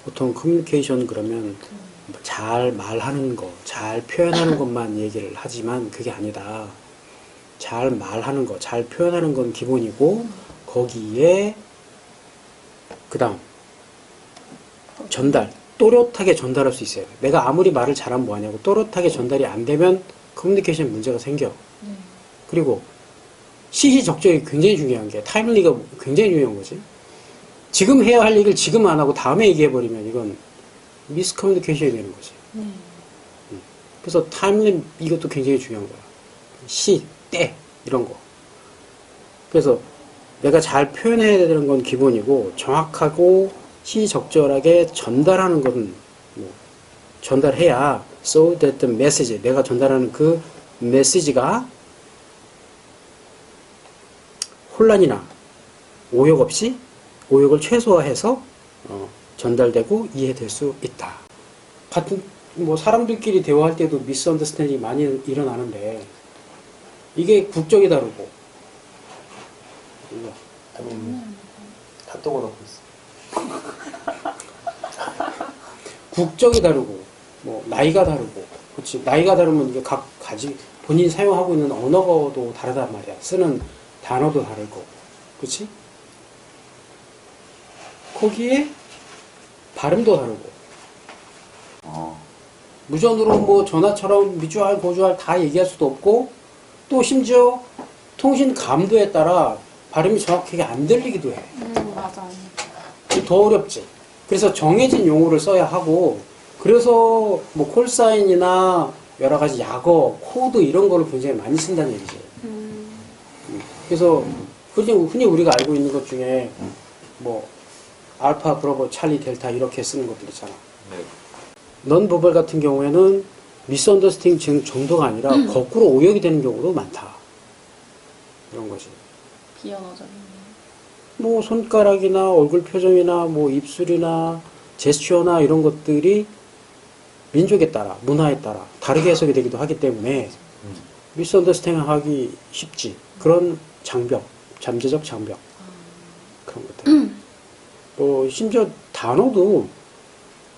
보통 커뮤니케이션 그러면 잘 말하는 거, 잘 표현하는 것만 얘기를 하지만 그게 아니다. 잘 말하는 거, 잘 표현하는 건 기본이고 거기에 그 다음 전달, 또렷하게 전달할 수 있어요. 내가 아무리 말을 잘하면 뭐하냐고 또렷하게 전달이 안 되면 커뮤니케이션 문제가 생겨. 그리고 시시적절이 굉장히 중요한 게 타임리가 굉장히 중요한 거지. 지금 해야 할 얘기를 지금 안 하고 다음에 얘기해버리면 이건 미스커뮤니케이션이 되는 거지. 그래서 타임리 이것도 굉장히 중요한 거야. 시, 때 이런 거. 그래서 내가 잘 표현해야 되는 건 기본이고 정확하고 시적절하게 전달하는 건 뭐 전달해야 so that the message, 내가 전달하는 그 메시지가 혼란이나 오역 없이 오역을 최소화해서 전달되고 이해될 수 있다. 같은 뭐 사람들끼리 대화할 때도 미스언더스탠딩이 많이 일어나는데 이게 국적이 다르고 핫도그 넣고 있어. 국적이 다르고 뭐 나이가 다르고 그렇지 나이가 다르면 이게 본인이 사용하고 있는 언어도 다르단 말이야. 쓰는 단어도 다르고 그렇지? 거기에 발음도 다르고 무전으로 뭐 전화처럼 미주알 고주알 다 얘기할 수도 없고 또 심지어 통신 감도에 따라 발음이 정확하게 안 들리기도 해. 맞아요. 더 어렵지. 그래서 정해진 용어를 써야 하고 그래서 뭐 콜사인이나 여러 가지 약어, 코드 이런 거를 굉장히 많이 쓴다는 얘기지. 그래서 흔히 우리가 알고 있는 것 중에 뭐 알파, 브라보, 찰리, 델타 이렇게 쓰는 것들 있잖아. 네. 넌버벌 같은 경우에는 미스언더스탠딩 정도가 아니라 거꾸로 오역이 되는 경우도 많다. 이런 거지. 비언어적인. 뭐 손가락이나 얼굴 표정이나 뭐 입술이나 제스처나 이런 것들이 민족에 따라 문화에 따라 다르게 해석이 되기도 하기 때문에 미스언더스탠딩 하기 쉽지. 그런 장벽, 잠재적 장벽 그런 것들. 뭐 심지어 단어도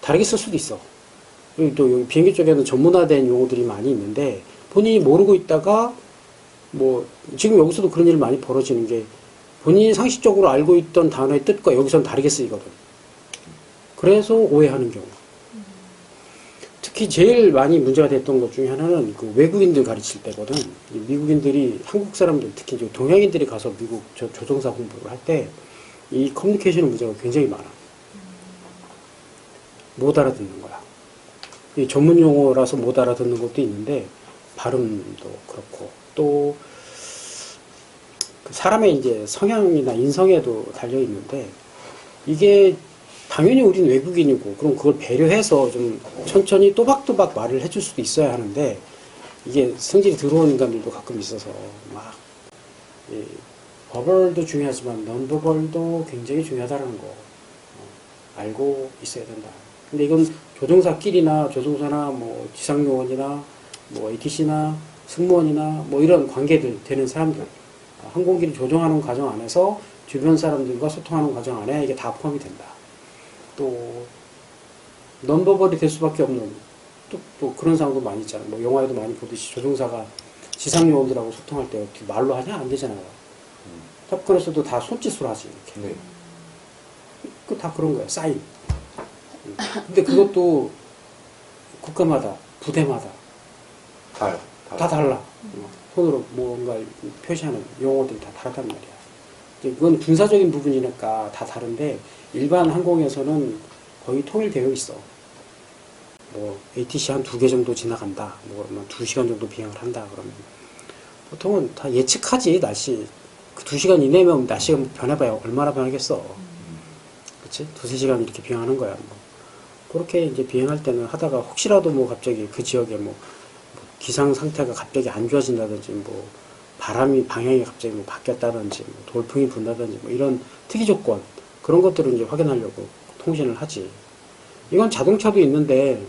다르게 쓸 수도 있어. 또 여기 비행기 쪽에는 전문화된 용어들이 많이 있는데 본인이 모르고 있다가 뭐 지금 여기서도 그런 일이 많이 벌어지는 게 본인이 상식적으로 알고 있던 단어의 뜻과 여기서는 다르게 쓰이거든. 그래서 오해하는 경우. 특히 제일 많이 문제가 됐던 것 중에 하나는 그 외국인들 가르칠 때거든. 미국인들이 한국 사람들 특히 이제 동양인들이 가서 미국 조종사 공부를 할 때 이 커뮤니케이션 문제가 굉장히 많아. 못 알아듣는 거야. 이 전문 용어라서 못 알아듣는 것도 있는데 발음도 그렇고 또 사람의 이제 성향이나 인성에도 달려 있는데 이게 당연히 우린 외국인이고 그럼 그걸 배려해서 좀 천천히 또박또박 말을 해줄 수도 있어야 하는데 이게 성질이 들어온 인간들도 가끔 있어서 막 버벌도 중요하지만 넌버벌도 굉장히 중요하다는 거 알고 있어야 된다. 근데 이건 조종사끼리나 조종사나 뭐 지상요원이나 뭐 ATC나 승무원이나 뭐 이런 관계들 되는 사람들 항공기를 조종하는 과정 안에서 주변 사람들과 소통하는 과정 안에 이게 다 포함이 된다. 또 넌버벌이 될 수밖에 없는 또 그런 상황도 많이 있잖아. 뭐 영화에도 많이 보듯이 조종사가 지상요원들하고 소통할 때 어떻게 말로 하냐? 안 되잖아요. 탑건에서도 다 손짓으로 하지 이렇게. 네. 그 다 그런 거야. 사인. 근데 그것도 국가마다 부대마다 다 달라. 손으로 뭔가 표시하는 용어들이 다 다르단 말이야. 그건 군사적인 부분이니까 다 다른데 일반 항공에서는 거의 통일되어 있어. 뭐 ATC 한 2개 정도 지나간다. 뭐 그러면 2시간 정도 비행을 한다. 그러면 보통은 다 예측하지. 날씨 그 2시간 이내면 날씨가 변해봐야 얼마나 변하겠어. 그렇지? 2-3시간 이렇게 비행하는 거야. 뭐. 그렇게 이제 비행할 때는 하다가 혹시라도 뭐 갑자기 그 지역에 뭐 기상 상태가 갑자기 안 좋아진다든지 뭐 바람이 방향이 갑자기 뭐 바뀌었다든지 뭐 돌풍이 분다든지 뭐 이런 특이 조건 그런 것들을 이제 확인하려고 통신을 하지. 이건 자동차도 있는데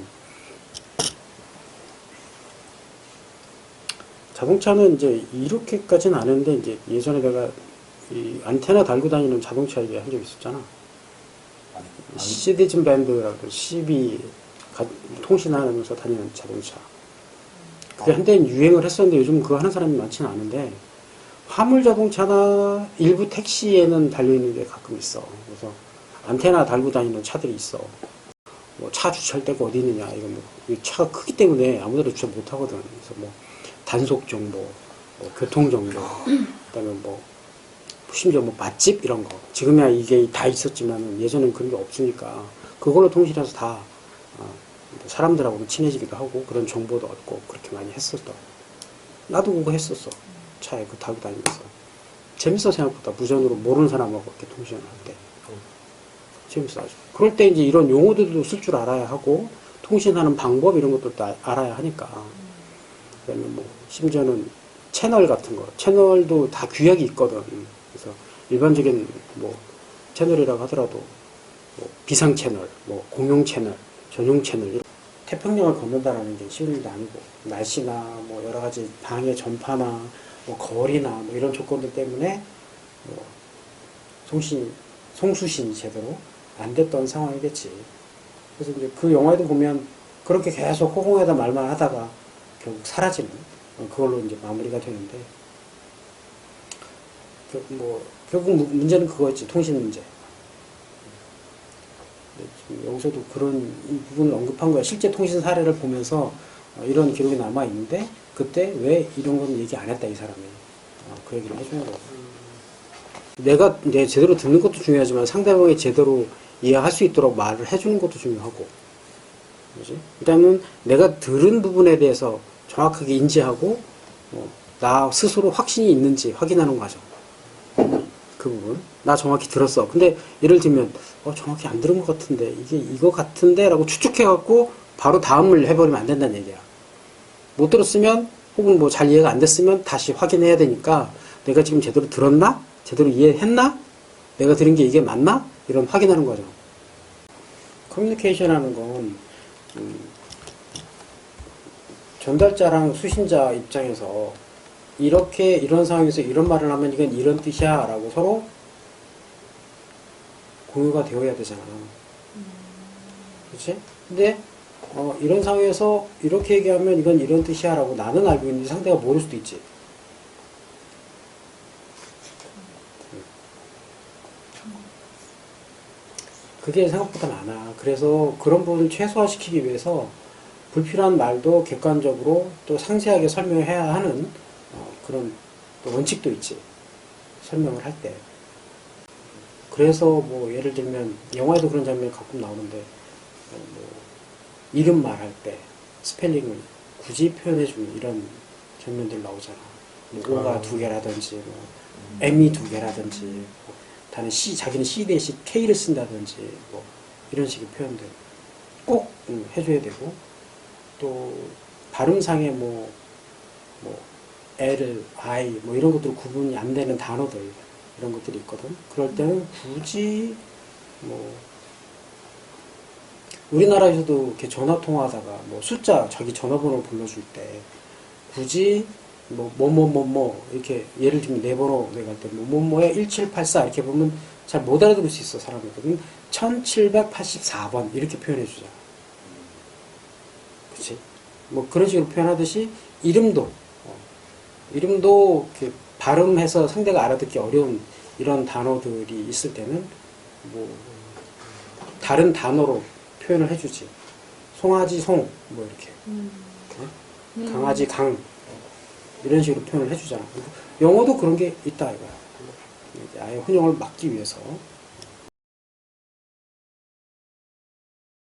자동차는 이제 이렇게까지는 아는데 이제 예전에 내가 이 안테나 달고 다니는 자동차 얘기 한 적 있었잖아. 시티즌 밴드라고 CB 통신하면서 다니는 자동차. 그게 한때는 유행을 했었는데 요즘 그거 하는 사람이 많지는 않은데 화물 자동차나 일부 택시에는 달려있는 게 가끔 있어. 그래서 안테나 달고 다니는 차들이 있어. 뭐 차 주차할 데가 어디 있느냐. 이건 뭐 차가 크기 때문에 아무데나 주차 못 하거든. 그래서 뭐 단속 정보, 뭐 교통 정보, 그다음에 뭐 심지어 뭐 맛집 이런 거. 지금이야 이게 다 있었지만 예전엔 그런 게 없으니까 그걸로 통신해서 다 사람들하고 친해지기도 하고 그런 정보도 얻고 그렇게 많이 했었다. 나도 그거 했었어. 차에 그 타고 다니면서. 재밌어 생각보다 무전으로 모르는 사람하고 이렇게 통신을 할 때. 재밌어 아주. 그럴 때 이제 이런 용어들도 쓸 줄 알아야 하고 통신하는 방법 이런 것들도 알아야 하니까. 그다음에 뭐 심지어는 채널 같은 거. 채널도 다 규약이 있거든. 그래서 일반적인 뭐 채널이라고 하더라도 뭐 비상 채널, 뭐 공용 채널, 전용 채널. 태평양을 건넌다라는 게 쉬운 일도 아니고 날씨나 뭐 여러 가지 방해 전파나 뭐 거리나 뭐 이런 조건들 때문에 뭐 송수신이 제대로 안 됐던 상황이겠지. 그래서 이제 그 영화에도 보면 그렇게 계속 허공에다 말만 하다가 결국 사라지는 그걸로 이제 마무리가 되는데 뭐 결국 문제는 그거였지. 통신 문제. 여기서도 그런 부분을 언급한 거야. 실제 통신 사례를 보면서 이런 기록이 남아 있는데 그때 왜 이런 건 얘기 안 했다 이 사람이 그 얘기를 해주는 거야. 내가 제대로 듣는 것도 중요하지만 상대방이 제대로 이해할 수 있도록 말을 해주는 것도 중요하고, 그렇지? 일단은 내가 들은 부분에 대해서 정확하게 인지하고 나 스스로 확신이 있는지 확인하는 과정. 그 부분. 나 정확히 들었어. 근데 예를 들면 정확히 안 들은 것 같은데 이게 이거 같은데 라고 추측해갖고 바로 다음을 해버리면 안 된다는 얘기야. 못 들었으면 혹은 뭐 잘 이해가 안 됐으면 다시 확인해야 되니까 내가 지금 제대로 들었나? 제대로 이해했나? 내가 들은 게 이게 맞나? 이런 확인하는 거죠. 커뮤니케이션 하는 건 전달자랑 수신자 입장에서 이렇게 이런 상황에서 이런 말을 하면 이건 이런 뜻이야 라고 서로 공유가 되어야 되잖아. 그렇지? 근데 이런 상황에서 이렇게 얘기하면 이건 이런 뜻이야 라고 나는 알고 있는데 상대가 모를 수도 있지. 그게 생각보다 많아. 그래서 그런 부분을 최소화시키기 위해서 불필요한 말도 객관적으로 또 상세하게 설명해야 하는 그런 또 원칙도 있지. 설명을 할 때. 그래서 뭐 예를 들면 영화에도 그런 장면이 가끔 나오는데 뭐 이름 말할 때 스펠링을 굳이 표현해주는 이런 장면들 나오잖아. 뭐 O가 2개라든지 뭐 M이 2개라든지 뭐 다른 자기는 C 대신 K를 쓴다든지 뭐 이런 식의 표현들 꼭 해줘야 되고 또 발음상의 뭐 L, I 뭐 이런 것들 구분이 안 되는 단어들 이런 것들이 있거든. 그럴 때는 굳이 뭐 우리나라에서도 이렇게 전화 통화하다가 뭐 숫자 자기 전화번호 불러줄 때 굳이 뭐 이렇게 예를 들면 내 번호 내가 할 때 뭐뭐에 1784 이렇게 보면 잘 못 알아들을 수 있어 사람들은. 1784번 이렇게 표현해 주자. 그렇지? 뭐 그런 식으로 표현하듯이 이름도 이렇게 발음해서 상대가 알아듣기 어려운 이런 단어들이 있을 때는 뭐 다른 단어로 표현을 해주지. 송아지 송 뭐 이렇게 강아지 강 이런 식으로 표현을 해주잖아. 영어도 그런 게 있다 이거야. 아예 혼용을 막기 위해서